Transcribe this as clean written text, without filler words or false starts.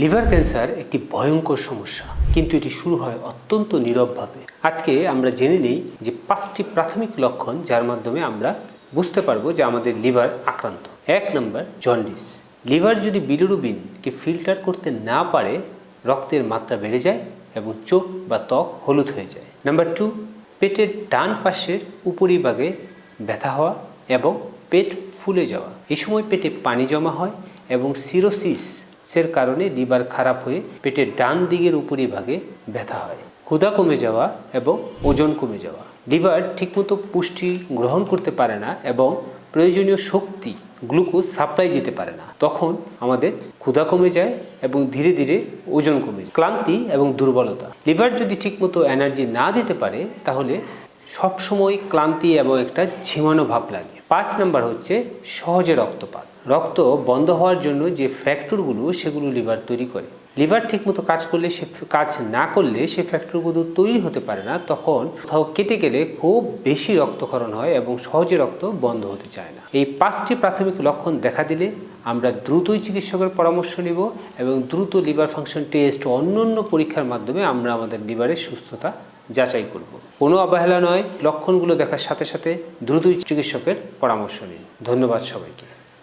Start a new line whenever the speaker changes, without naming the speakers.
Liver cancer একটি ভয়ঙ্কর সমস্যা, কিন্তু এটি শুরু হয় অত্যন্ত নীরবভাবে। আজকে আমরা জেনে নিই যে 5টি প্রাথমিক লক্ষণ যার মাধ্যমে আমরা বুঝতে পারবো যে আমাদের লিভার আক্রান্ত। 1 নম্বর, জন্ডিস। লিভার যদি বিলিরুবিনকে ফিল্টার করতে না পারে, রক্তের মাত্রা বেড়ে যায় এবং চোখ বা ত্বক হলুদ হয়ে যায়। নাম্বার 2, পেটের ডান পাশের উপরিভাগে ব্যথা হওয়া এবং পেট ফুলে যাওয়া। এই সময় পেটে পানি জমা হয় এবং সিরোসিসের কারণে লিভার খারাপ হয়ে পেটের ডান দিকের উপরিভাগে ব্যথা হয়। ক্ষুধা কমে যাওয়া এবং ওজন কমে যাওয়া। লিভার ঠিকমতো পুষ্টি গ্রহণ করতে পারে না এবং প্রয়োজনীয় শক্তি গ্লুকোজ সাপ্লাই দিতে পারে না। তখন আমাদের ক্ষুধা কমে যায় এবং ধীরে ধীরে ওজন কমে যায়। ক্লান্তি এবং দুর্বলতা। লিভার যদি ঠিকমতো এনার্জি না দিতে পারে তাহলে সবসময় ক্লান্তি এবং একটা ঝিমানো ভাব লাগে। 5 নম্বর হচ্ছে সহজে রক্তপাত। রক্ত বন্ধ হওয়ার জন্য যে ফ্যাক্টরগুলো সেগুলো লিভার তৈরি করে। লিভার ঠিকমতো কাজ করলে কাজ না করলে সে ফ্যাক্টরগুলো তৈরি হতে পারে না। তখন কোথাও কেটে গেলে খুব বেশি রক্তক্ষরণ হয় এবং সহজে রক্ত বন্ধ হতে চায় না। এই 5টি প্রাথমিক লক্ষণ দেখা দিলে আমরা দ্রুতই চিকিৎসকের পরামর্শ নিব এবং দ্রুত লিভার ফাংশন টেস্ট ও অন্যান্য পরীক্ষার মাধ্যমে আমরা আমাদের লিভারের সুস্থতা যাচাই করব। কোনো অবহেলা নয়, লক্ষণগুলো দেখার সাথে সাথে দ্রুতই চিকিৎসকের পরামর্শ নিন। ধন্যবাদ সবাইকে।